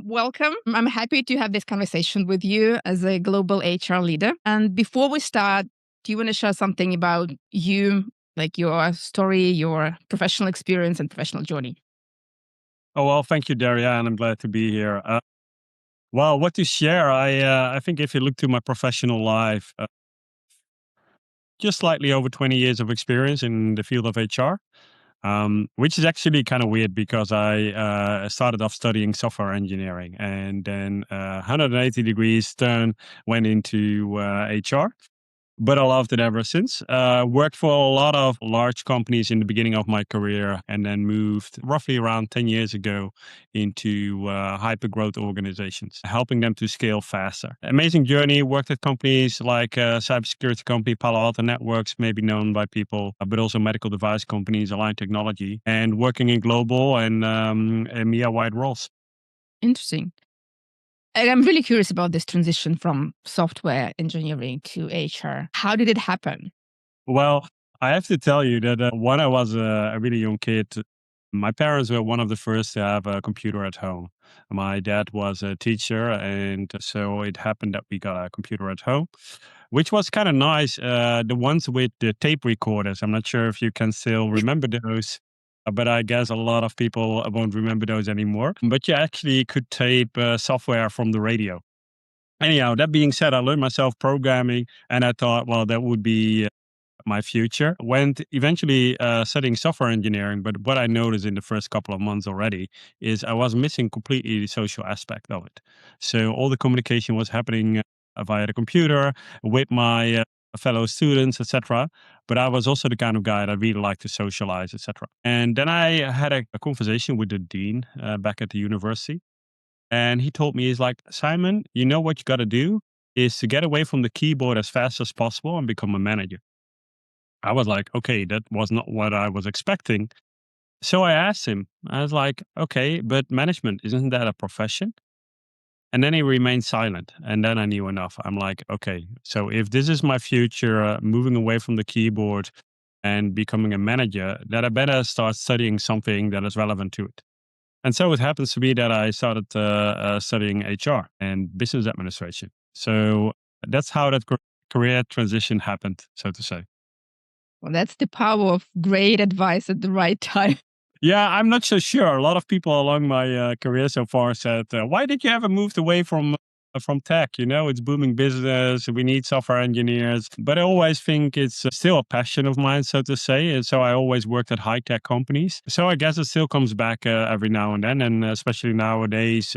welcome. I'm happy to have this conversation with you as a global HR leader. And before we start, do you want to share something about you, like your story, your professional experience and professional journey? Oh, well, thank you, Daria, and I'm glad to be here. Well, what to share? I think if you look to my professional life, just slightly over 20 years of experience in the field of HR, which is actually kind of weird because I started off studying software engineering and then 180 degrees turn went into HR. But I loved it ever since. Worked for a lot of large companies in the beginning of my career and then moved roughly around 10 years ago into hyper growth organizations, helping them to scale faster. Amazing journey. Worked at companies like cybersecurity company Palo Alto Networks, maybe known by people, but also medical device companies, Align Technology, and working in global and EMEA wide roles. Interesting. And I'm really curious about this transition from software engineering to HR. How did it happen? Well, I have to tell you that when I was a really young kid, my parents were one of the first to have a computer at home. My dad was a teacher, and so it happened that we got a computer at home, which was kind of nice. The ones with the tape recorders, I'm not sure if you can still remember those. But I guess a lot of people won't remember those anymore. But you actually could tape software from the radio. Anyhow, that being said, I learned myself programming, and I thought, well, that would be my future. Went eventually studying software engineering, but what I noticed in the first couple of months already is I was missing completely the social aspect of it. So all the communication was happening via the computer with my fellow students, etc. But I was also the kind of guy that really liked to socialize, etc. And then I had a conversation with the dean back at the university, and he told me, he's like, Simon, you know what you got to do is to get away from the keyboard as fast as possible and become a manager. I was like, okay, that was not what I was expecting. So I asked him, I was like, okay, but management, isn't that a profession? And then he remained silent. And then I knew enough. I'm like, okay, so if this is my future, moving away from the keyboard and becoming a manager, that I better start studying something that is relevant to it. And so it happens to be that I started studying HR and business administration. So that's how that career transition happened, so to say. Well, that's the power of great advice at the right time. Yeah, I'm not so sure. A lot of people along my career so far said, "Why did you ever moved away from tech? You know, it's booming business. We need software engineers." But I always think it's still a passion of mine, so to say. And so I always worked at high tech companies. So I guess it still comes back every now and then, and especially nowadays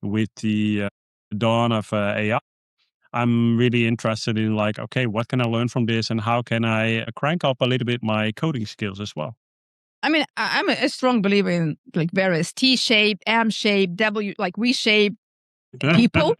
with the dawn of AI. I'm really interested in like, okay, what can I learn from this, and how can I crank up a little bit my coding skills as well? I mean, I'm a strong believer in like various T-shaped, M-shaped, W, like V-shaped people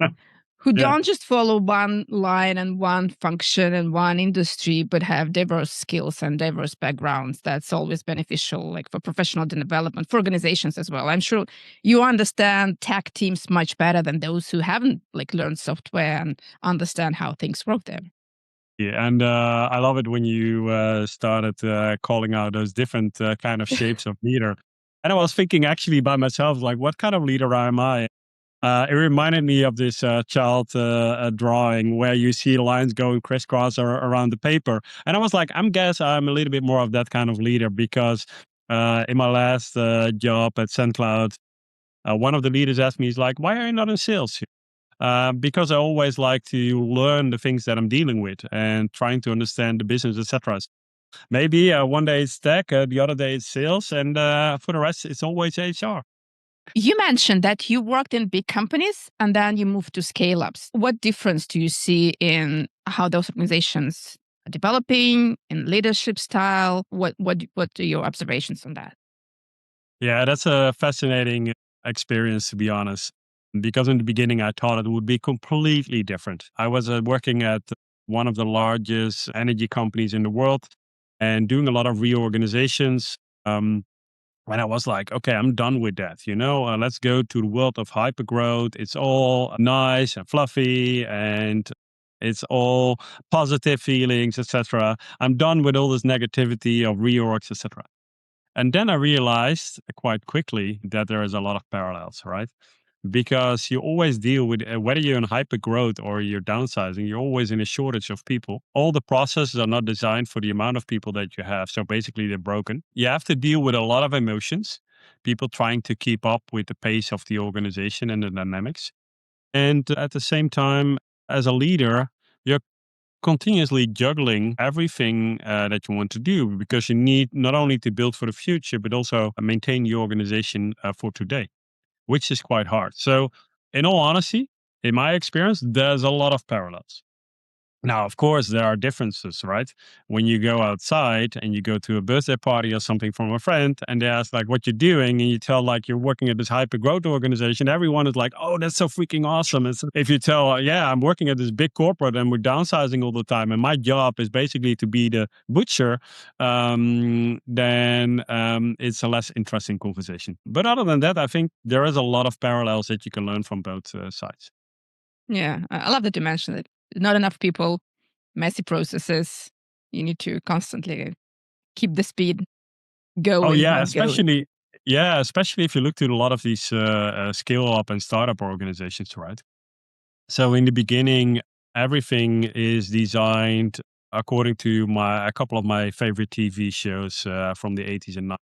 who Yeah. don't just follow one line and one function and one industry, but have diverse skills and diverse backgrounds. That's always beneficial, like for professional development, for organizations as well. I'm sure you understand tech teams much better than those who haven't like learned software and understand how things work there. Yeah, and I love it when you started calling out those different kind of shapes of leader. And I was thinking actually by myself, like, what kind of leader am I? It reminded me of this child drawing where you see lines going crisscross around the paper. And I was like, I'm a little bit more of that kind of leader because in my last job at SendCloud, one of the leaders asked me, he's like, why are you not in sales? Because I always like to learn the things that I'm dealing with and trying to understand the business, etc. Maybe one day it's tech, the other day it's sales, and for the rest, it's always HR. You mentioned that you worked in big companies and then you moved to scale ups. What difference do you see in how those organizations are developing, in leadership style? What are your observations on that? Yeah, that's a fascinating experience, to be honest. Because in the beginning, I thought it would be completely different. I was working at one of the largest energy companies in the world and doing a lot of reorganizations. And I was like, okay, I'm done with that. Let's go to the world of hypergrowth. It's all nice and fluffy and it's all positive feelings, etc. I'm done with all this negativity of reorgs, etc. And then I realized quite quickly that there is a lot of parallels, right? because you always deal with whether you're in hyper growth or you're downsizing, you're always in a shortage of people. All the processes are not designed for the amount of people that you have. So basically, they're broken. You have to deal with a lot of emotions, people trying to keep up with the pace of the organization and the dynamics. And at the same time, as a leader, you're continuously juggling everything that you want to do because you need not only to build for the future, but also maintain the organization for today, which is quite hard. So, in all honesty, in my experience, there's a lot of parallels. Now, of course, there are differences, right? When you go outside and you go to a birthday party or something from a friend and they ask like what you're doing and you tell like you're working at this hyper growth organization, everyone is like, oh, that's so freaking awesome. And so if you tell, yeah, I'm working at this big corporate and we're downsizing all the time and my job is basically to be the butcher, then it's a less interesting conversation. But other than that, I think there is a lot of parallels that you can learn from both sides. Yeah, I love that you mentioned it. Not enough people, messy processes. You need to constantly keep the speed Oh going, yeah, not going. especially if you look to a lot of these scale up and startup organizations, right? So in the beginning, everything is designed according to my a couple of my favorite TV shows from the 80s and 90s.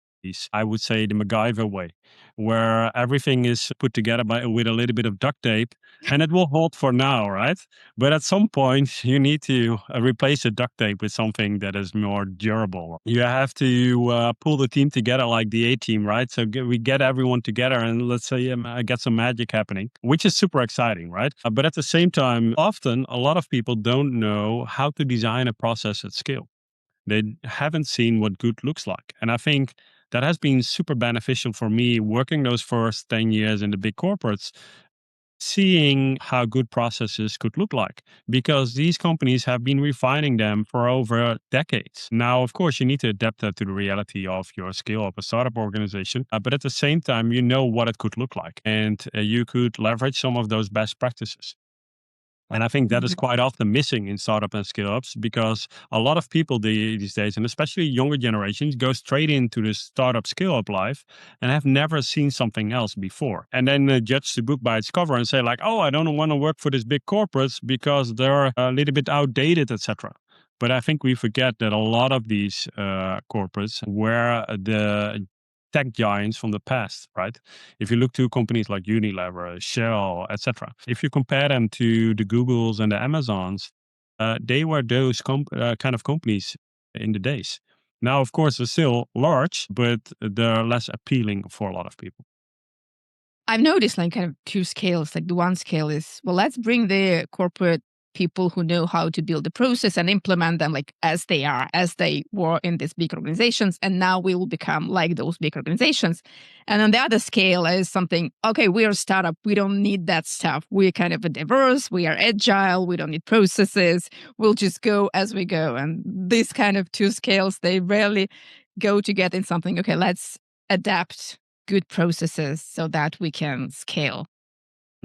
I would say the MacGyver way, where everything is put together with a little bit of duct tape, and it will hold for now, right? But at some point, you need to replace the duct tape with something that is more durable. You have to pull the team together like the A team, right? So we get everyone together and let's say get some magic happening, which is super exciting, right? But at the same time, often a lot of people don't know how to design a process at scale. They haven't seen what good looks like. And I think that has been super beneficial for me working those first 10 years in the big corporates, seeing how good processes could look like because these companies have been refining them for over decades. Now, of course, you need to adapt that to the reality of your scale up a startup organization, but at the same time, you know what it could look like and you could leverage some of those best practices. And I think that is Mhm. quite often missing in startup and scale ups because a lot of people these days, and especially younger generations, go straight into the startup scale up life and have never seen something else before. And then judge the book by its cover and say, like, oh, I don't want to work for these big corporates because they're a little bit outdated, etc. But I think we forget that a lot of these corporates were the tech giants from the past, right? If you look to companies like Unilever, Shell, etc., if you compare them to the Googles and the Amazons, they were those kind of companies in the days. Now, of course, they're still large, but they're less appealing for a lot of people. I've noticed like kind of two scales. Like the one scale is, well, let's bring the corporate people who know how to build the process and implement them like as they are, as they were in these big organizations. And now we will become like those big organizations. And on the other scale is something, okay, we are a startup. We don't need that stuff. We're kind of diverse. We are agile. We don't need processes. We'll just go as we go. And these kind of two scales, they rarely go together in something, okay, let's adapt good processes so that we can scale.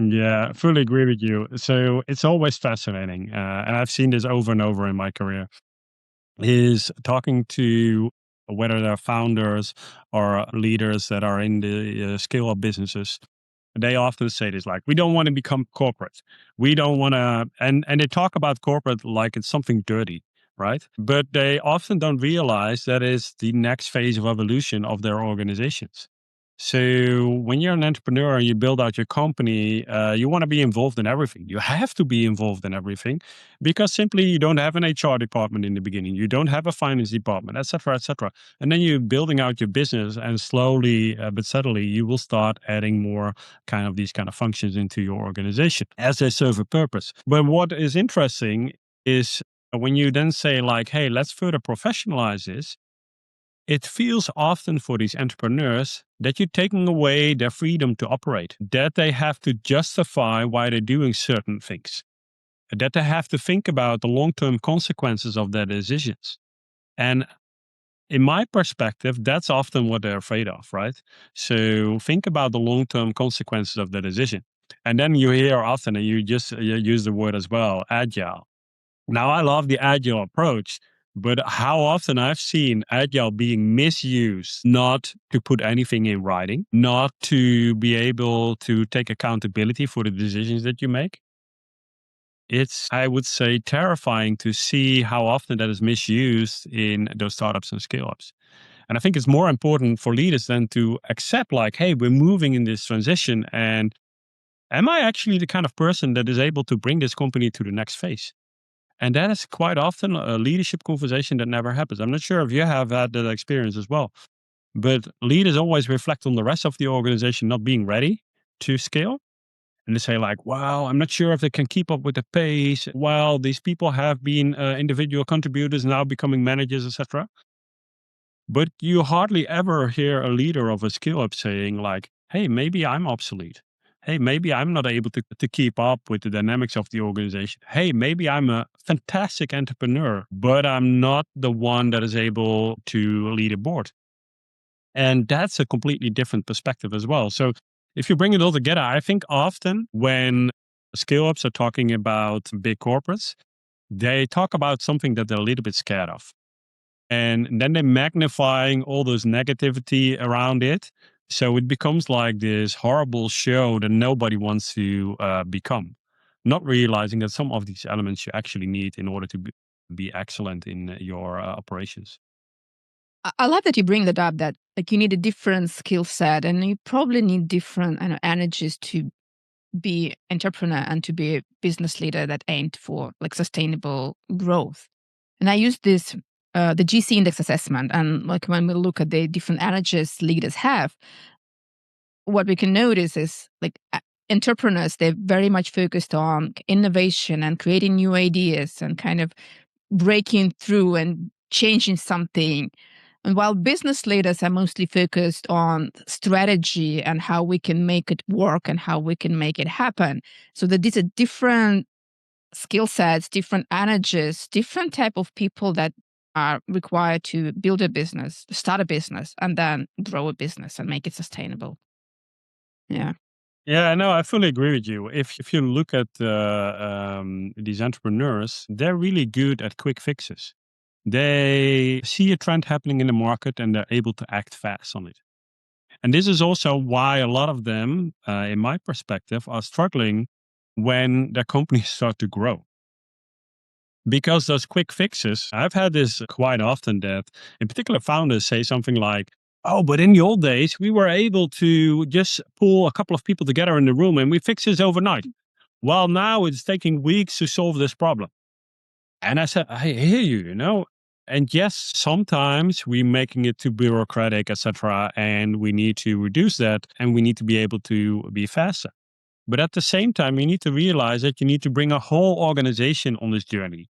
Yeah, fully agree with you. So it's always fascinating, and I've seen this over and over in my career. Is talking to whether they're founders or leaders that are in the scale up businesses. They often say this like, we don't want to become corporate. We don't want to, and they talk about corporate like it's something dirty, right? But they often don't realize that is the next phase of evolution of their organizations. So when you're an entrepreneur and you build out your company, you want to be involved in everything. You have to be involved in everything because simply you don't have an HR department in the beginning, you don't have a finance department, etc., etc. And then you're building out your business, and slowly but steadily, you will start adding more kind of these kind of functions into your organization as they serve a purpose. But what is interesting is when you then say like, hey, let's further professionalize this, it feels often for these entrepreneurs that you're taking away their freedom to operate, that they have to justify why they're doing certain things, that they have to think about the long term consequences of their decisions. And in my perspective, that's often what they're afraid of, right? So think about the long term consequences of the decision. And then you hear often, and you use the word as well, agile. Now, I love the agile approach, But how often I've seen agile being misused, not to put anything in writing, not to be able to take accountability for the decisions that you make. It's, I would say, terrifying to see how often that is misused in those startups and scale ups. And I think it's more important for leaders than to accept, like, hey, we're moving in this transition. And am I actually the kind of person that is able to bring this company to the next phase? And that is quite often a leadership conversation that never happens. I'm not sure if you have had that experience as well, but leaders always reflect on the rest of the organization not being ready to scale. And they say, like, wow, I'm not sure if they can keep up with the pace. Well, these people have been individual contributors, now becoming managers, etc. But you hardly ever hear a leader of a scale up saying, like, hey, maybe I'm obsolete. Hey, maybe I'm not able to keep up with the dynamics of the organization. Hey, maybe I'm a fantastic entrepreneur, but I'm not the one that is able to lead a board. And that's a completely different perspective as well. So if you bring it all together, I think often when scale ups are talking about big corporates, they talk about something that they're a little bit scared of. And then they're magnifying all this negativity around it. So it becomes like this horrible show that nobody wants to become, not realizing that some of these elements you actually need in order to be excellent in your operations. I love that you bring that up, that like you need a different skill set and you probably need different energies to be entrepreneur and to be a business leader that aimed for like sustainable growth. And I use this the GC index assessment, and like when we look at the different energies leaders have, what we can notice is like entrepreneurs, they're very much focused on innovation and creating new ideas and kind of breaking through and changing something. And while business leaders are mostly focused on strategy and how we can make it work and how we can make it happen. So that these are different skill sets, different energies, different type of people that are required to build a business, start a business, and then grow a business and make it sustainable. Yeah. Yeah, no, I fully agree with you. If you look at these entrepreneurs, they're really good at quick fixes. They see a trend happening in the market and they're able to act fast on it. And this is also why a lot of them, in my perspective, are struggling when their companies start to grow. Because those quick fixes, I've had this quite often that, in particular, founders say something like, oh, but in the old days, we were able to just pull a couple of people together in the room and we fix this overnight. Well, now it's taking weeks to solve this problem. And I said, I hear you, you know. And yes, sometimes we're making it too bureaucratic, etc. And we need to reduce that and we need to be able to be faster. But at the same time, you need to realize that you need to bring a whole organization on this journey.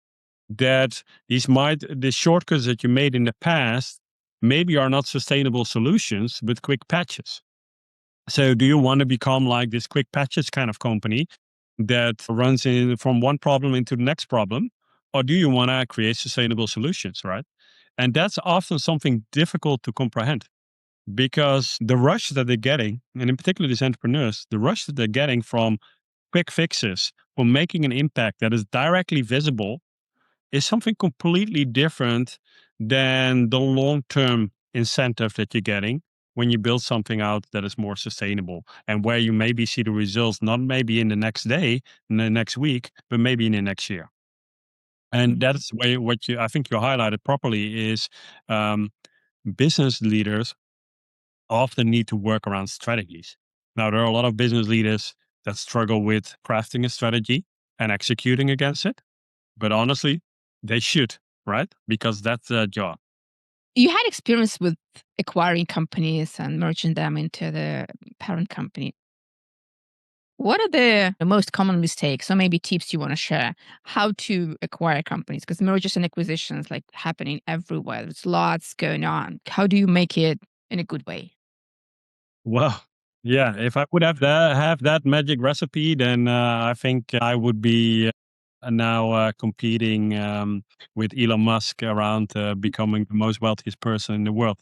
That the shortcuts that you made in the past maybe are not sustainable solutions, but quick patches. So do you want to become like this quick patches kind of company that runs in from one problem into the next problem? Or do you want to create sustainable solutions, right? And that's often something difficult to comprehend because the rush that they're getting, and in particular these entrepreneurs, the rush that they're getting from quick fixes, from making an impact that is directly visible, is something completely different than the long term incentive that you're getting when you build something out that is more sustainable and where you maybe see the results not maybe in the next day, in the next week, but maybe in the next year. And Mhm. that's where what you I think you highlighted properly is um, business leaders often need to work around strategies. Now there are a lot of business leaders that struggle with crafting a strategy and executing against it, but honestly, they should, right? Because that's their job. You had experience with acquiring companies and merging them into the parent company. What are the most common mistakes or maybe tips you want to share how to acquire companies? Because mergers and acquisitions like happening everywhere. There's lots going on. How do you make it in a good way? Well, yeah, if I would have that magic recipe, then I think I would be now competing with Elon Musk around becoming the most wealthiest person in the world.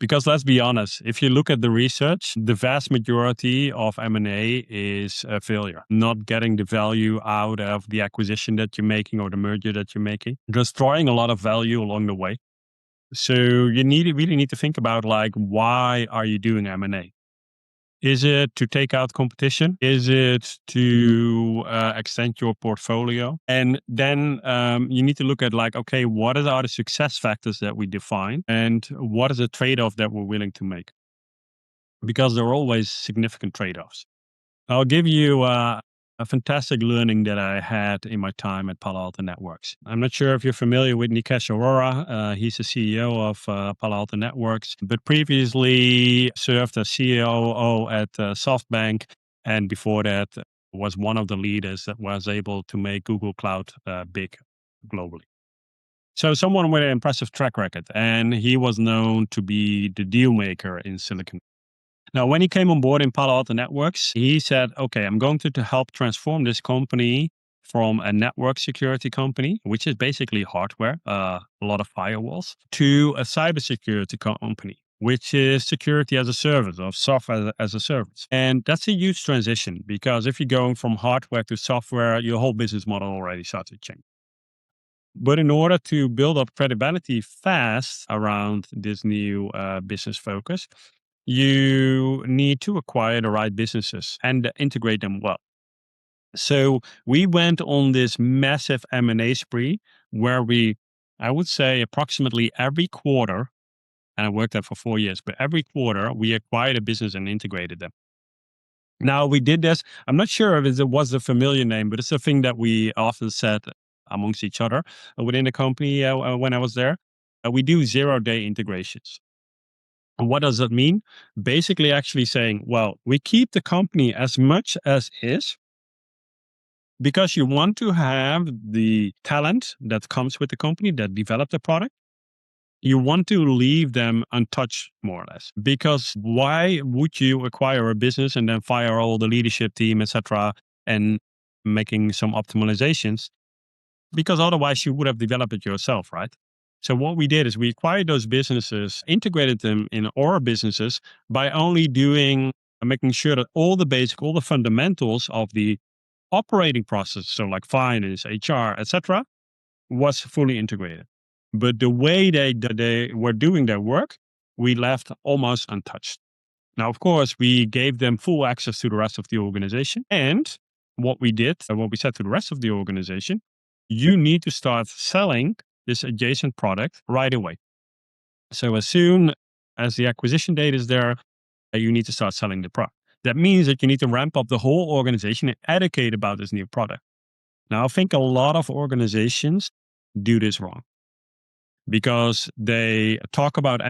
Because let's be honest, if you look at the research, the vast majority of M&A is a failure. Not getting the value out of the acquisition that you're making or the merger that you're making, destroying a lot of value along the way. So you really need to think about, like, why are you doing M&A? Is it to take out competition? Is it to extend your portfolio? And then you need to look at, like, okay, what are the success factors that we define, and what is the trade-off that we're willing to make? Because there are always significant trade-offs. I'll give you a fantastic learning that I had in my time at Palo Alto Networks. I'm not sure if you're familiar with Nikesh Arora. He's the CEO of Palo Alto Networks, but previously served as COO at SoftBank, and before that was one of the leaders that was able to make Google Cloud big globally. So someone with an impressive track record, and he was known to be the deal maker in Silicon. Now, when he came on board in Palo Alto Networks, he said, okay, I'm going to help transform this company from a network security company, which is basically hardware, a lot of firewalls, to a cybersecurity company, which is security as a service or software as a service. And that's a huge transition, because if you're going from hardware to software, your whole business model already starts to change. But in order to build up credibility fast around this new business focus, you need to acquire the right businesses and integrate them well. So we went on this massive M&A spree where I would say approximately every quarter, and I worked there for 4 years, but every quarter we acquired a business and integrated them. Now we did this. I'm not sure if it was a familiar name, but it's a thing that we often said amongst each other within the company when I was there. We do 0-day integrations. And what does that mean? Basically, actually saying, well, we keep the company as much as is, because you want to have the talent that comes with the company that develop the product. You want to leave them untouched, more or less. Because why would you acquire a business and then fire all the leadership team, etc., and making some optimizations? Because otherwise you would have developed it yourself, right? So what we did is we acquired those businesses, integrated them in our businesses by only making sure that all the fundamentals of the operating process, so like finance, HR, etc., was fully integrated. But the way they were doing their work, we left almost untouched. Now, of course, we gave them full access to the rest of the organization. And what we said to the rest of the organization, you need to start selling this adjacent product right away. So as soon as the acquisition date is there, you need to start selling the product. That means that you need to ramp up the whole organization and educate about this new product. Now, I think a lot of organizations do this wrong, because they talk about,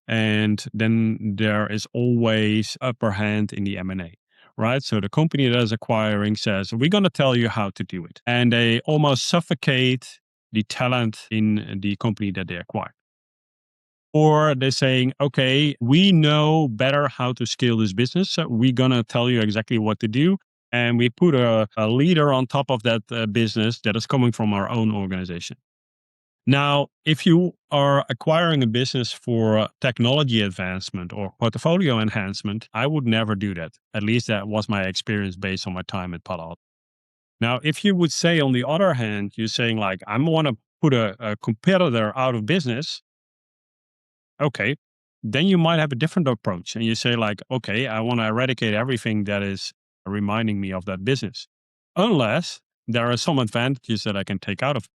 and then there is always upper hand in the M&A, right? So the company that is acquiring says, we're going to tell you how to do it. And they almost suffocate the talent in the company that they acquire. Or they're saying, okay, we know better how to scale this business, so we're going to tell you exactly what to do. And we put a leader on top of that business that is coming from our own organization. Now, if you are acquiring a business for technology advancement or portfolio enhancement, I would never do that. At least that was my experience based on my time at Palo Alto. Now, if you would say, on the other hand, you're saying, like, I want to put a competitor out of business, okay, then you might have a different approach. And you say, like, okay, I want to eradicate everything that is reminding me of that business, unless there are some advantages that I can take out of it.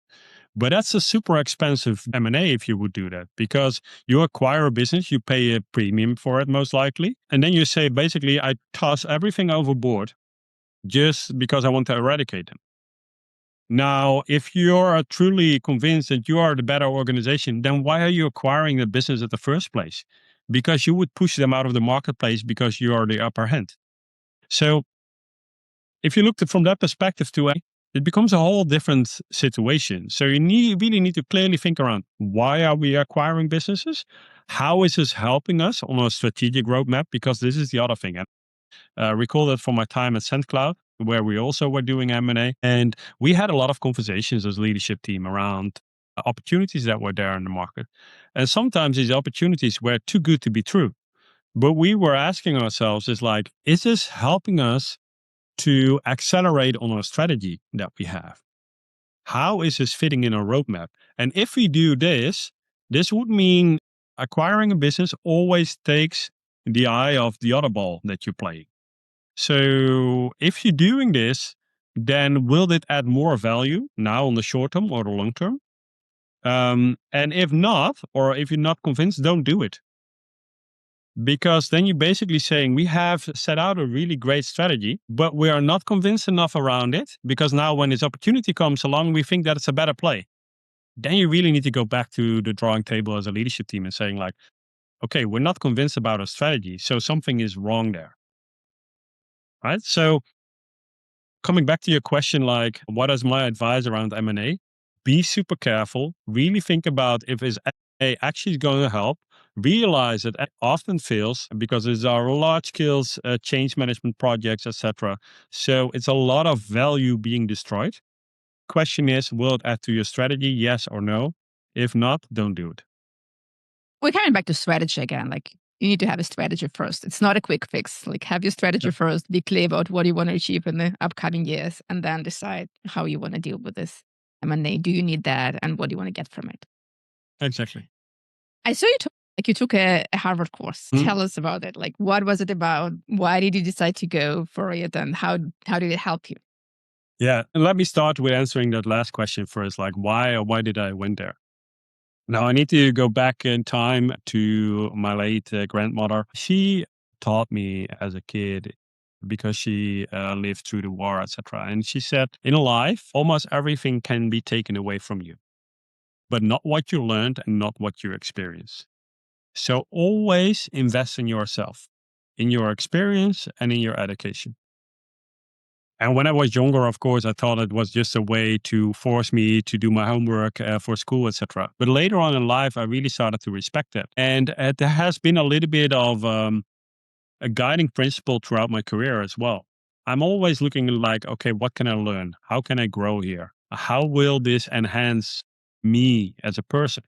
But that's a super expensive M&A if you would do that, because you acquire a business, you pay a premium for it most likely. And then you say, basically, I toss everything overboard just because I want to eradicate them. Now, if you're truly convinced that you are the better organization, then why are you acquiring the business at the first place? Because you would push them out of the marketplace because you are the upper hand. So if you look at from that perspective too, it becomes a whole different situation. So you really need to clearly think around, why are we acquiring businesses? How is this helping us on a strategic roadmap? Because this is the other thing. Recall that from my time at SendCloud, where we also were doing M&A. And we had a lot of conversations as leadership team around opportunities that were there in the market. And sometimes these opportunities were too good to be true. But we were asking ourselves, is like, is this helping us to accelerate on our strategy that we have? How is this fitting in our roadmap? And if we do this, this would mean acquiring a business always takes the eye of the other ball that you play. So if you're doing this, then will it add more value now on the short term or the long term? And if not, or if you're not convinced, don't do it. Because then you're basically saying we have set out a really great strategy, but we are not convinced enough around it because now when this opportunity comes along, we think that it's a better play. Then you really need to go back to the drawing table as a leadership team and saying like, okay, we're not convinced about our strategy. So something is wrong there. Right. So coming back to your question, like, what is my advice around M&A? Be super careful. Really think about if is M&A actually going to help. Realize that it often fails because there are large skills, change management projects, etc. So it's a lot of value being destroyed. Question is, will it add to your strategy? Yes or no? If not, don't do it. We're coming back to strategy again. Like, you need to have a strategy first. It's not a quick fix. Like, have your strategy Yeah, first, be clear about what you want to achieve in the upcoming years, and then decide how you want to deal with this M&A. Do you need that, and what do you want to get from it? exactly. I saw you took a Harvard course. Mm. Tell us about it. Like, what was it about? Why did you decide to go for it, and how did it help you? Yeah. And let me start with answering that last question first. Like, why did I went there? Now, I need to go back in time to my late grandmother. She taught me as a kid because she lived through the war, etc. And she said, in life, almost everything can be taken away from you, but not what you learned and not what you experienced. So always invest in yourself, in your experience and in your education. And when I was younger, of course, I thought it was just a way to force me to do my homework for school, etc. But later on in life, I really started to respect it. And there has been a little bit of a guiding principle throughout my career as well. I'm always looking like, okay, what can I learn? How can I grow here? How will this enhance me as a person?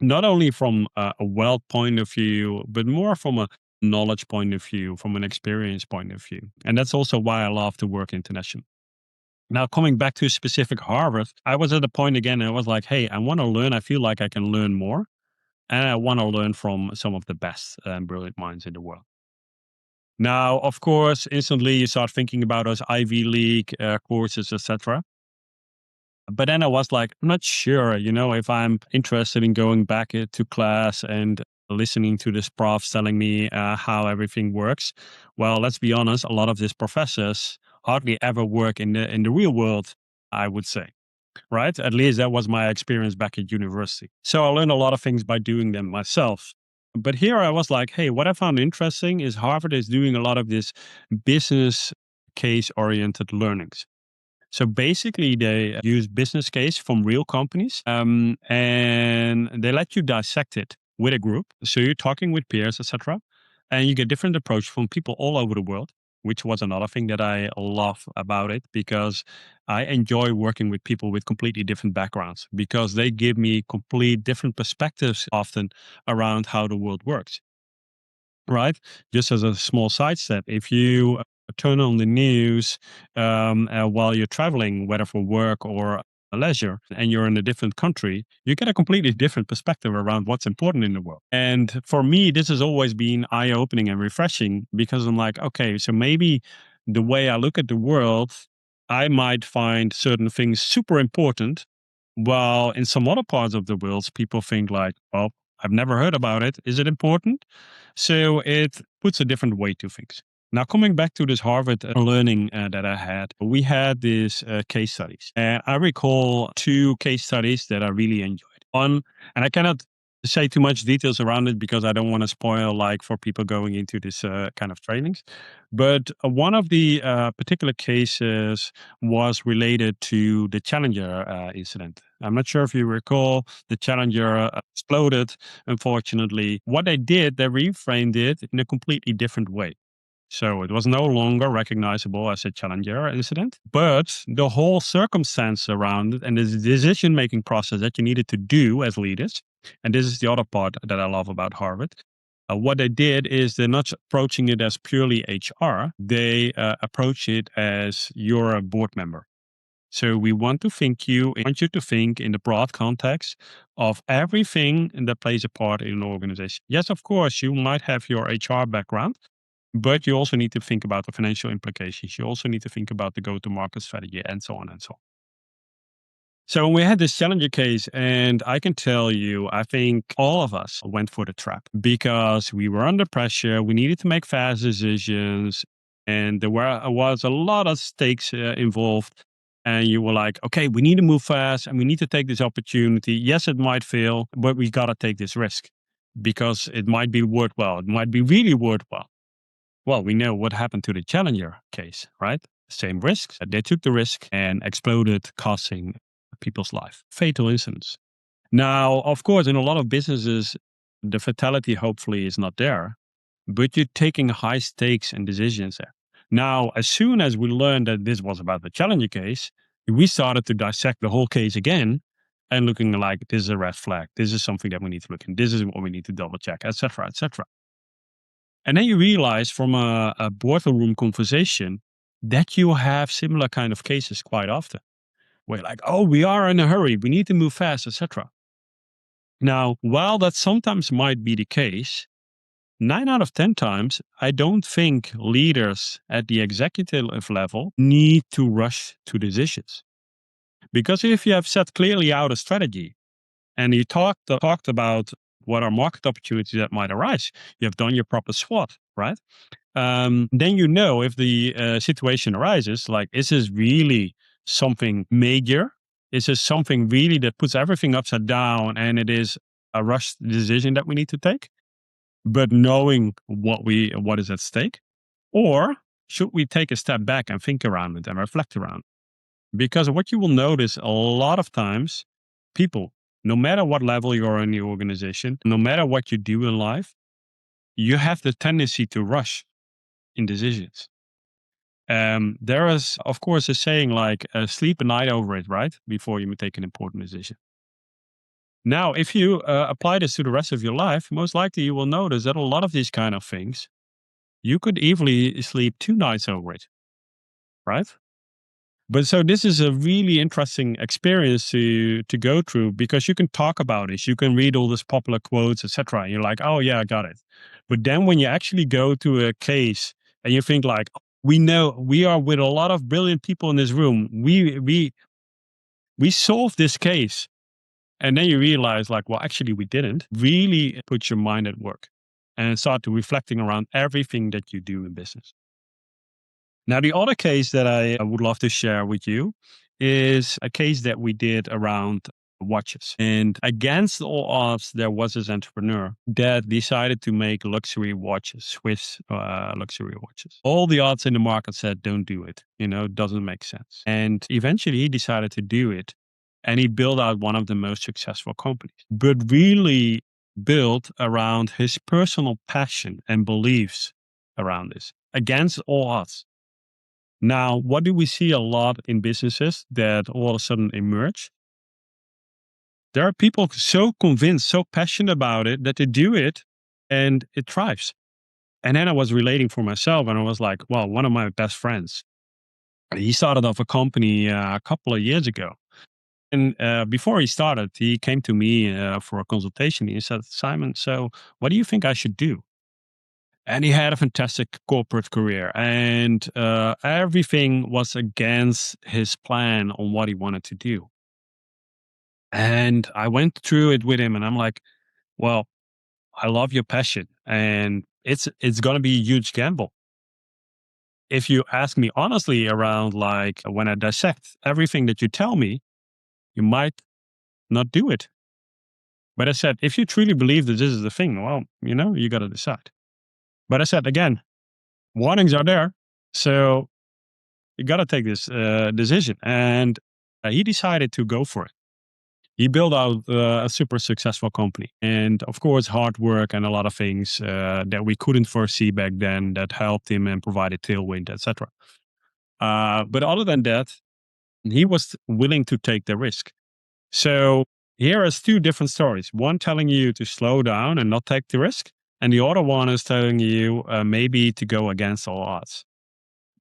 Not only from a wealth point of view, but more from a knowledge point of view, from an experience point of view. And that's also why I love to work international. Now, coming back to specific Harvard, I was at a point again, I was like, hey, I want to learn. I feel like I can learn more. And I want to learn from some of the best and brilliant minds in the world. Now, of course, instantly you start thinking about those Ivy League courses, etc. But then I was like, I'm not sure, if I'm interested in going back to class and listening to this prof telling me how everything works. Well, let's be honest, a lot of these professors hardly ever work in the real world, I would say. Right? At least that was my experience back at university. So I learned a lot of things by doing them myself. But here I was like, hey, what I found interesting is Harvard is doing a lot of this business case oriented learnings. So basically, they use business case from real companies, and they let you dissect it with a group. So you're talking with peers, etc., and you get different approach from people all over the world. Which was another thing that I love about it because I enjoy working with people with completely different backgrounds because they give me complete different perspectives often around how the world works, right? Just as a small sidestep, if you turn on the news while you're traveling, whether for work or leisure, and you're in a different country, you get a completely different perspective around what's important in the world. And for me, this has always been eye opening and refreshing because I'm like, okay, so maybe the way I look at the world, I might find certain things super important. While in some other parts of the world, people think like, well, I've never heard about it. Is it important? So it puts a different weight to things. Now, coming back to this Harvard learning that I had, we had these case studies. And I recall two case studies that I really enjoyed. One, and I cannot say too much details around it because I don't want to spoil like for people going into this kind of trainings. But one of the particular cases was related to the Challenger incident. I'm not sure if you recall, the Challenger exploded, unfortunately. What they did, they reframed it in a completely different way. So it was no longer recognizable as a challenger incident, but the whole circumstance around it and the decision making process that you needed to do as leaders. And this is the other part that I love about Harvard. What they did is they're not approaching it as purely HR, they approach it as you're a board member. So we want you to think in the broad context of everything that plays a part in an organization. Yes, of course, you might have your HR background, but you also need to think about the financial implications. You also need to think about the go-to-market strategy and so on and so on. So we had this challenger case, and I can tell you, I think all of us went for the trap because we were under pressure. We needed to make fast decisions, and was a lot of stakes involved. And you were like, okay, we need to move fast, and we need to take this opportunity. Yes, it might fail, but we gotta take this risk because it might be worthwhile. It might be really worthwhile. Well, we know what happened to the Challenger case, right? Same risks. They took the risk and exploded, costing people's life. Fatal incidents. Now, of course, in a lot of businesses, the fatality hopefully is not there, but you're taking high stakes and decisions there. Now, as soon as we learned that this was about the Challenger case, we started to dissect the whole case again and looking like this is a red flag. This is something that we need to look in. This is what we need to double check, etc., etc. And then you realize from a boardroom conversation that you have similar kind of cases quite often. Where like, oh, we are in a hurry, we need to move fast, etc. Now, while that sometimes might be the case, 9 out of 10 times, I don't think leaders at the executive level need to rush to decisions. Because if you have set clearly out a strategy and you talked about what are market opportunities that might arise, you have done your proper SWOT, right? Then you know if the situation arises, like, is this really something major? Is this something really that puts everything upside down and it is a rushed decision that we need to take? But knowing what is at stake? Or should we take a step back and think around it and reflect around it? Because what you will notice a lot of times, people, no matter what level you are in the organization, no matter what you do in life, you have the tendency to rush in decisions. There is, of course, a saying like sleep a night over it, right? Before you take an important decision. Now, if you apply this to the rest of your life, most likely you will notice that a lot of these kind of things, you could easily sleep 2 nights over it, right? But so this is a really interesting experience to go through because you can talk about it, you can read all these popular quotes, etc. And you're like, oh yeah, I got it. But then when you actually go to a case and you think like, we know we are with a lot of brilliant people in this room. We solved this case. And then you realize like, well, actually we didn't. Really put your mind at work and start to reflecting around everything that you do in business. Now, the other case that I would love to share with you is a case that we did around watches. And against all odds, there was this entrepreneur that decided to make luxury watches, Swiss luxury watches. All the odds in the market said, don't do it. It doesn't make sense. And eventually he decided to do it. And he built out one of the most successful companies, but really built around his personal passion and beliefs around this against all odds. Now, what do we see a lot in businesses that all of a sudden emerge? There are people so convinced, so passionate about it that they do it and it thrives. And then I was relating for myself and I was like, well, one of my best friends, he started off a company a couple of years ago. And before he started, he came to me for a consultation. He said, Simon, so what do you think I should do? And he had a fantastic corporate career, and everything was against his plan on what he wanted to do. And I went through it with him, and I'm like, "Well, I love your passion, and it's going to be a huge gamble. If you ask me honestly, around like when I dissect everything that you tell me, you might not do it." But I said, if you truly believe that this is the thing, well, you got to decide. But I said again, warnings are there, so you got to take this decision. And he decided to go for it. He built out a super successful company. And of course, hard work and a lot of things that we couldn't foresee back then that helped him and provided tailwind, etc. But other than that, he was willing to take the risk. So here is two different stories. One telling you to slow down and not take the risk, and the other one is telling you maybe to go against all odds.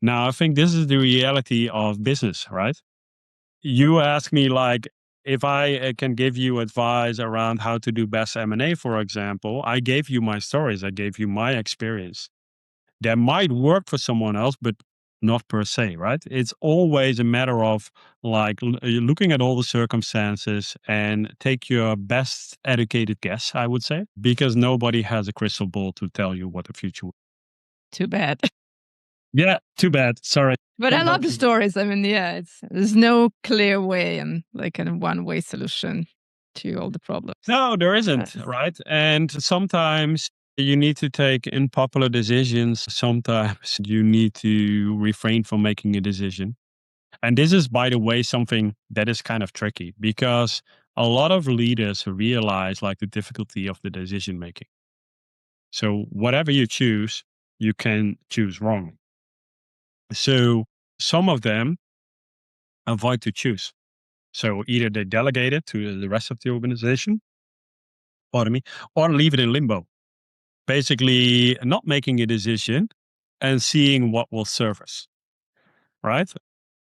Now, I think this is the reality of business, right? You ask me like if I can give you advice around how to do best M&A, for example. I gave you my stories. I gave you my experience. That might work for someone else, but not per se, right? It's always a matter of like looking at all the circumstances and take your best educated guess, I would say, because nobody has a crystal ball to tell you what the future will. Too bad. Yeah, too bad. Sorry. But I Can't love help the you. stories. I mean, yeah, it's there's no clear way and like kind of one way solution to all the problems. No, there Uh, isn't, right? And sometimes you need to take unpopular decisions. Sometimes you need to refrain from making a decision. And this is, by the way, something that is kind of tricky because a lot of leaders realize like the difficulty of the decision making. So whatever you choose, you can choose wrong. So some of them avoid to choose. So either they delegate it to the rest of the organization, pardon me, or leave it in limbo. Basically, not making a decision and seeing what will surface, right?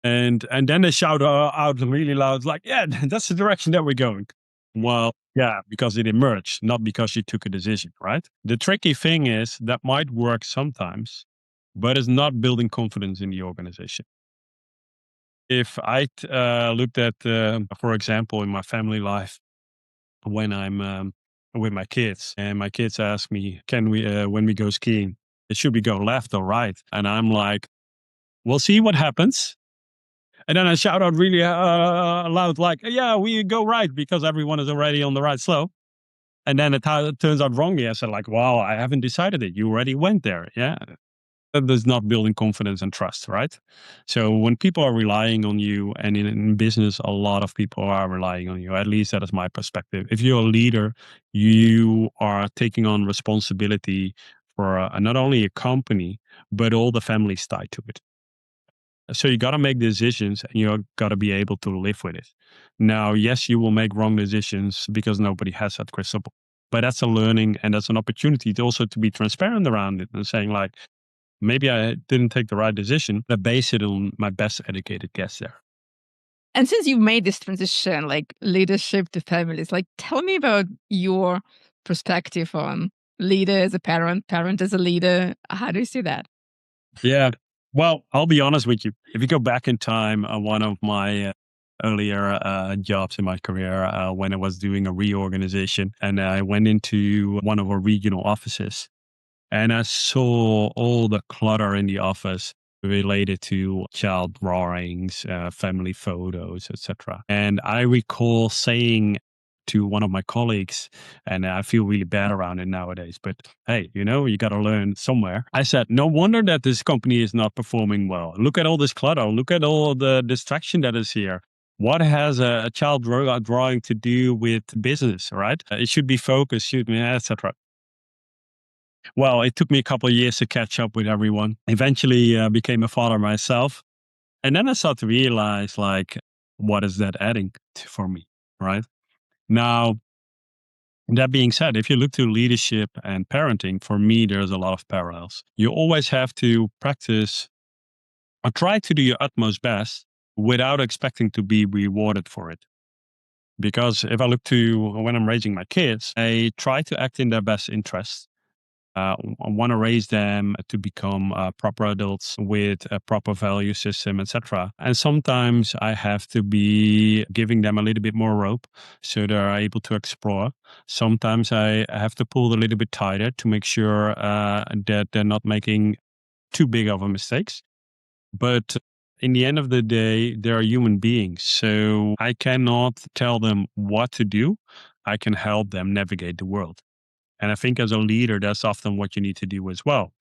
And then they shout out really loud, like, "Yeah, that's the direction that we're going." Well, yeah, because it emerged, not because you took a decision, right? The tricky thing is that might work sometimes, but it's not building confidence in the organization. If I looked at, for example, in my family life, when I'm with my kids, and my kids ask me, "Can we, when we go skiing, should we go left or right?" And I'm like, "We'll see what happens." And then I shout out really loud, like, "Yeah, we go right," because everyone is already on the right slope. And then it turns out wrongly. I said, like, "Wow, I haven't decided it. You already went there." Yeah. That is not building confidence and trust, right? So when people are relying on you, and in business, a lot of people are relying on you. At least that is my perspective. If you're a leader, you are taking on responsibility for not only a company, but all the families tied to it. So you got to make decisions and you got to be able to live with it. Now, yes, you will make wrong decisions because nobody has that crystal ball. But that's a learning and that's an opportunity to also to be transparent around it and saying like, maybe I didn't take the right decision. I base it on my best educated guess there. And since you made this transition, like leadership to families, like tell me about your perspective on leader as a parent, parent as a leader. How do you see that? Yeah. Well, I'll be honest with you. If you go back in time, one of my earlier jobs in my career, when I was doing a reorganization, and I went into one of our regional offices, and I saw all the clutter in the office related to child drawings, family photos, etc. And I recall saying to one of my colleagues, and I feel really bad around it nowadays, but hey, you got to learn somewhere. I said, no wonder that this company is not performing well. Look at all this clutter. Look at all the distraction that is here. What has a child drawing to do with business, right? It should be focused, should be, etc. Well, it took me a couple of years to catch up with everyone. Eventually, became a father myself, and then I started to realize, like, what is that adding for me, right? Now, that being said, if you look to leadership and parenting, for me, there's a lot of parallels. You always have to practice or try to do your utmost best without expecting to be rewarded for it. Because if I look to when I'm raising my kids, I try to act in their best interest. I want to raise them to become proper adults with a proper value system, etc. And sometimes I have to be giving them a little bit more rope so they're able to explore. Sometimes I have to pull a little bit tighter to make sure that they're not making too big of a mistakes. But in the end of the day, they're human beings. So I cannot tell them what to do. I can help them navigate the world. And I think as a leader, that's often what you need to do as well.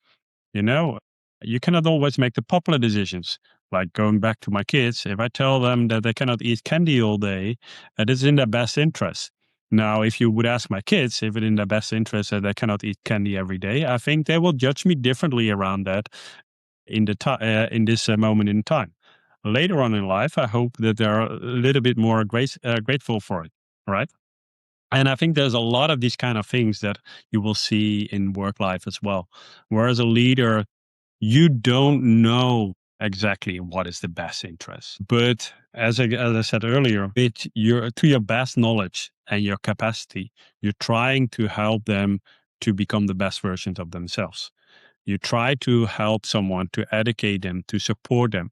You know, you cannot always make the popular decisions, Like going back to my kids, if I tell them that they cannot eat candy all day, it is in their best interest. Now, if you would ask my kids if it in their best interest that they cannot eat candy every day, I think they will judge me differently around that in this moment in time. Later on in life, I hope that they're a little bit more grateful for it, right? And I think there's a lot of these kind of things that you will see in work life as well. Whereas a leader, you don't know exactly what is the best interest. But as I said earlier, to your best knowledge and your capacity, you're trying to help them to become the best versions of themselves. You try to help someone, to educate them, to support them.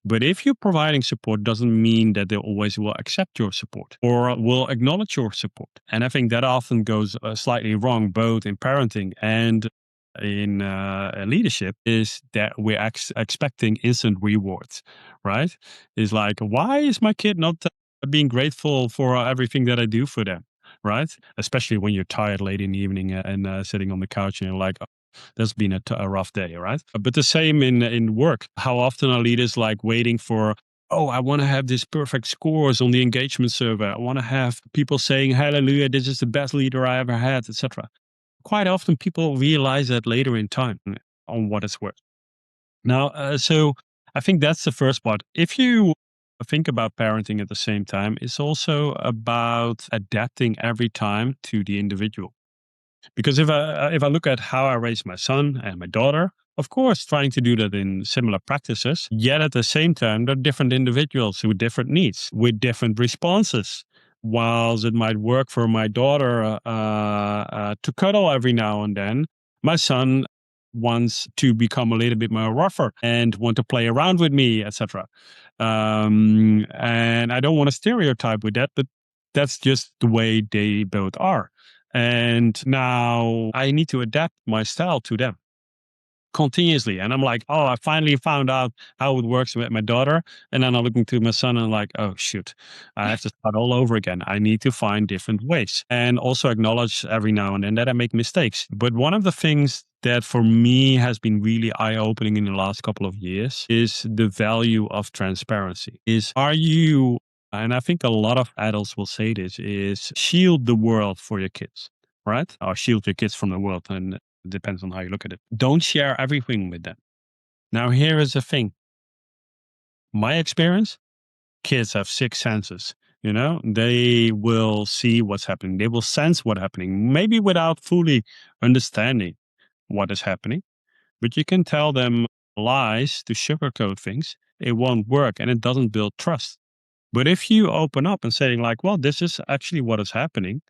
But if you're providing support, doesn't mean that they always will accept your support or will acknowledge your support. And I think that often goes slightly wrong, both in parenting and in leadership, is that we're expecting instant rewards, right? It's like, why is my kid not being grateful for everything that I do for them? Right? Especially when you're tired late in the evening and sitting on the couch and you're like, that's been a rough day, right? But the same in work. How often are leaders like waiting for, oh, I want to have this perfect scores on the engagement survey. I want to have people saying, hallelujah, this is the best leader I ever had, etc. Quite often people realize that later in time on what it's worth. Now, so I think that's the first part. If you think about parenting at the same time, it's also about adapting every time to the individual. Because if I look at how I raised my son and my daughter, of course, trying to do that in similar practices, yet at the same time, they're different individuals with different needs, with different responses. Whilst it might work for my daughter to cuddle every now and then, my son wants to become a little bit more rougher and want to play around with me, etc. And I don't want to stereotype with that, but that's just the way they both are. And now I need to adapt my style to them continuously. And I'm like, oh, I finally found out how it works with my daughter. And then I'm looking to my son and I'm like, oh, shoot, I have to start all over again. I need to find different ways and also acknowledge every now and then that I make mistakes. But one of the things that for me has been really eye opening in the last couple of years is the value of transparency. Are you, and I think a lot of adults will say this, is shield the world for your kids, right? Or shield your kids from the world. And it depends on how you look at it. Don't share everything with them. Now, here is the thing. My experience, kids have six senses. They will see what's happening. They will sense what's happening, maybe without fully understanding what is happening. But you can tell them lies to sugarcoat things. It won't work and it doesn't build trust. But if you open up and saying like, well, this is actually what is happening.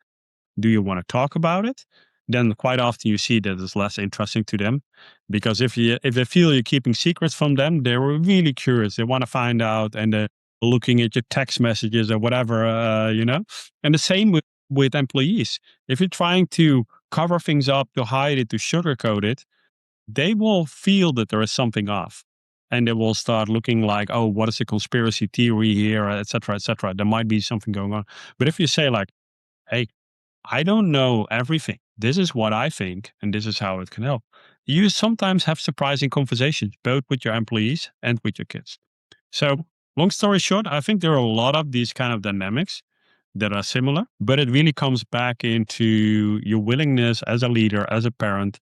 Do you want to talk about it? Then quite often you see that it's less interesting to them, because if they feel you're keeping secrets from them, they're really curious. They want to find out, and they're looking at your text messages or whatever, And the same with employees. If you're trying to cover things up, to hide it, to sugarcoat it, they will feel that there is something off. And they will start looking like, oh, what is the conspiracy theory here, et cetera, et cetera. There might be something going on. But if you say like, hey, I don't know everything. This is what I think, and this is how it can help. You sometimes have surprising conversations, both with your employees and with your kids. So, long story short, I think there are a lot of these kind of dynamics that are similar, but it really comes back into your willingness as a leader, as a parent,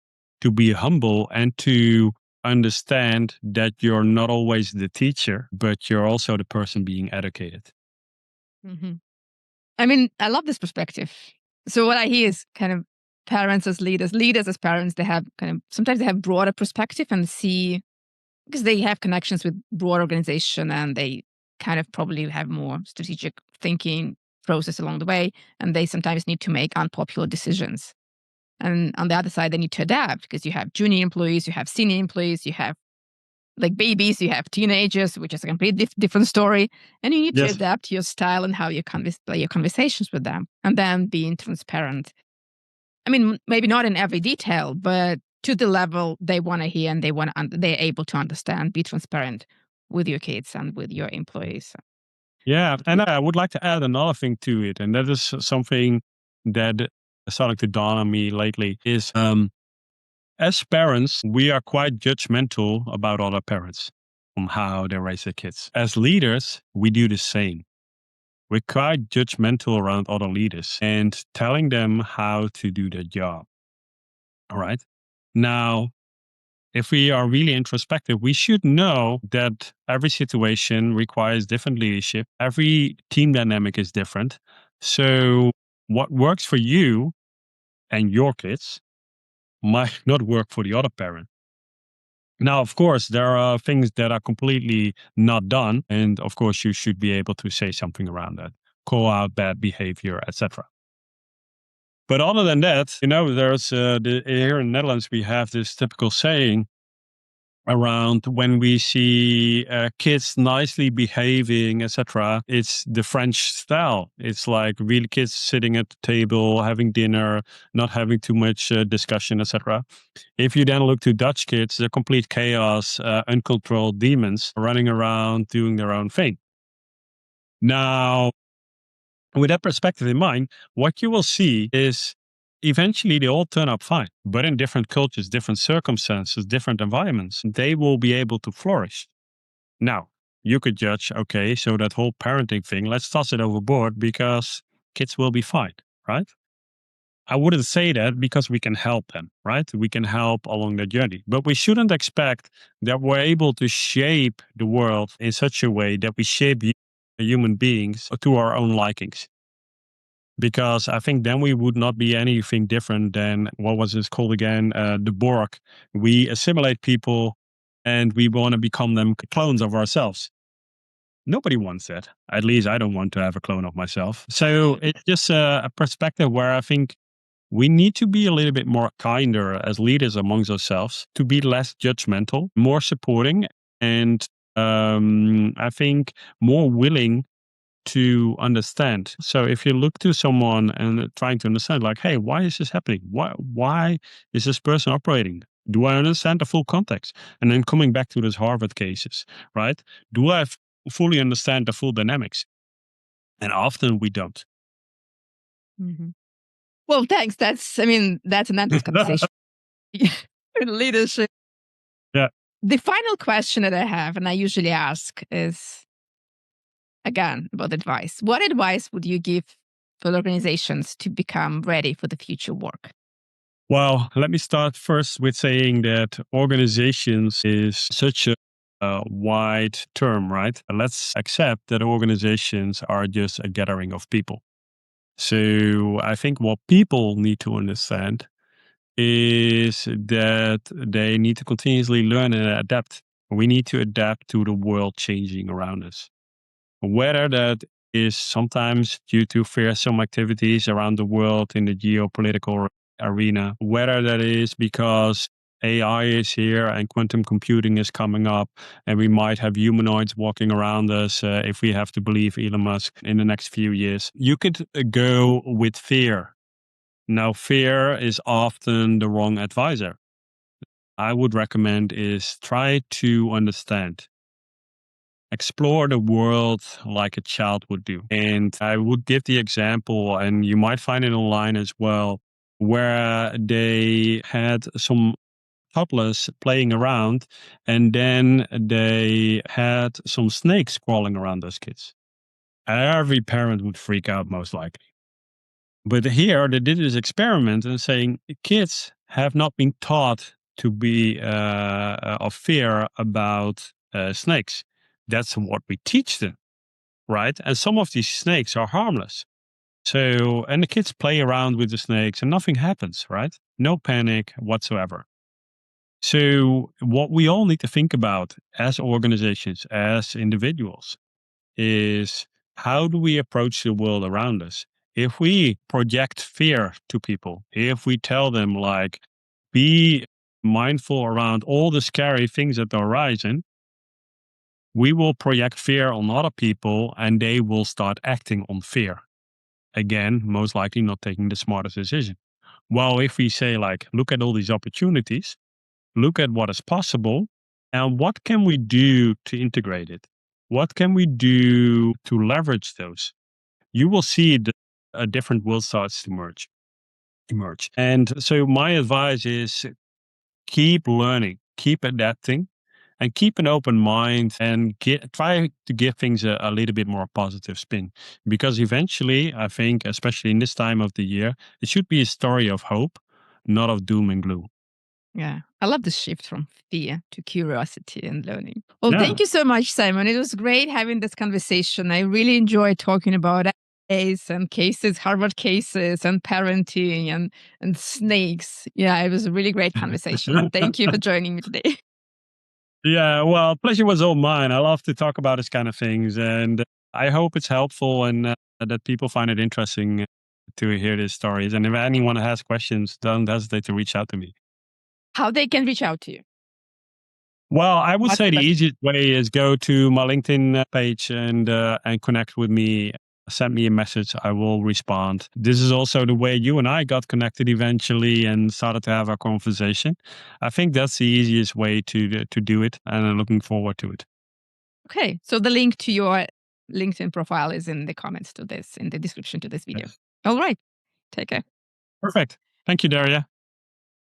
to be humble and to understand that you're not always the teacher, but you're also the person being educated. Mhm. I mean, I love this perspective. So what I hear is kind of parents as leaders, leaders as parents, they have kind of sometimes they have broader perspective and see because they have connections with broad organization and they kind of probably have more strategic thinking process along the way, and they sometimes need to make unpopular decisions. And on the other side, they need to adapt because you have junior employees, you have senior employees, you have like babies, you have teenagers, which is a completely different story. And you need to Yes. adapt your style and how you play your conversations with them and then being transparent. I mean, maybe not in every detail, but to the level they want to hear and they're able to understand, be transparent with your kids and with your employees. Yeah, and I would like to add another thing to it, and that is something that is starting to dawn on me lately. Is as parents, we are quite judgmental about other parents. on how they raise their kids. As leaders, we do the same. We're quite judgmental around other leaders and telling them how to do their job. All right. Now, if we are really introspective, we should know that every situation requires different leadership. Every team dynamic is different. So, what works for you and your kids might not work for the other parent. Now, of course, there are things that are completely not done. And of course, you should be able to say something around that, call out bad behavior, etc. But other than that, there's here in the Netherlands, we have this typical saying around when we see kids nicely behaving, etc. It's the French style. It's like really kids sitting at the table, having dinner, not having too much discussion, etc. If you then look to Dutch kids, they're complete chaos, uncontrolled demons running around doing their own thing. Now, with that perspective in mind, what you will see is eventually they all turn up fine, but in different cultures, different circumstances, different environments, they will be able to flourish. Now, you could judge, okay, so that whole parenting thing, let's toss it overboard because kids will be fine, right? I wouldn't say that because we can help them, right? We can help along the journey, but we shouldn't expect that we're able to shape the world in such a way that we shape human beings to our own likings. Because I think then we would not be anything different than what was this called again? The Borg. We assimilate people and we want to become them clones of ourselves. Nobody wants that. At least I don't want to have a clone of myself. So it's just a perspective where I think we need to be a little bit more kinder as leaders amongst ourselves, to be less judgmental, more supporting, and I think more willing to understand. So if you look to someone and trying to understand, like, hey, why is this happening? Why is this person operating? Do I understand the full context? And then coming back to those Harvard cases, right? Do I fully understand the full dynamics? And often we don't. Mhm. Well, thanks. That's an endless conversation. Leadership. Yeah. The final question that I have, and I usually ask, is again about advice. What advice would you give for organizations to become ready for the future work? Well, let me start first with saying that organizations is such a wide term, right? Let's accept that organizations are just a gathering of people. So I think what people need to understand is that they need to continuously learn and adapt. We need to adapt to the world changing around us. Whether that is sometimes due to fearsome activities around the world in the geopolitical arena, whether that is because AI is here and quantum computing is coming up, and we might have humanoids walking around us if we have to believe Elon Musk in the next few years. You could go with fear. Now, fear is often the wrong advisor. I would recommend is try to understand. Explore the world like a child would do. And I would give the example, and you might find it online as well, where they had some toddlers playing around, and then they had some snakes crawling around those kids. Every parent would freak out, most likely. But here they did this experiment and saying kids have not been taught to be of fear about snakes. That's what we teach them, right? And some of these snakes are harmless. So, and the kids play around with the snakes and nothing happens, right? No panic whatsoever. So, what we all need to think about as organizations, as individuals, is how do we approach the world around us? If we project fear to people, if we tell them, like, be mindful around all the scary things that are arising, we will project fear on other people and they will start acting on fear. Again, most likely not taking the smartest decision. Well, if we say, like, look at all these opportunities, look at what is possible, and what can we do to integrate it? What can we do to leverage those? You will see a different world starts to emerge. And so my advice is keep learning, keep adapting, and keep an open mind and try to give things a little bit more positive spin. Because eventually, I think, especially in this time of the year, it should be a story of hope, not of doom and gloom. Yeah. I love the shift from fear to curiosity and learning. Well, Yeah. thank you so much, Simon. It was great having this conversation. I really enjoyed talking about essays and cases, Harvard cases, and parenting and snakes. Yeah, it was a really great conversation. Thank you for joining me today. Yeah, well, pleasure was all mine. I love to talk about this kind of things, and I hope it's helpful and that people find it interesting to hear these stories. And if anyone has questions, don't hesitate to reach out to me. How they can reach out to you? Well, I would What's say the the best? easiest way is go to my LinkedIn page and connect with me. Send me a message. I will respond. This is also the way you and I got connected eventually and started to have a conversation. I think that's the easiest way to do it, and I'm looking forward to it. Okay. So the link to your LinkedIn profile is in the comments to this, in the description to this video. Yes. All right. Take care. Perfect. Thank you, Daria.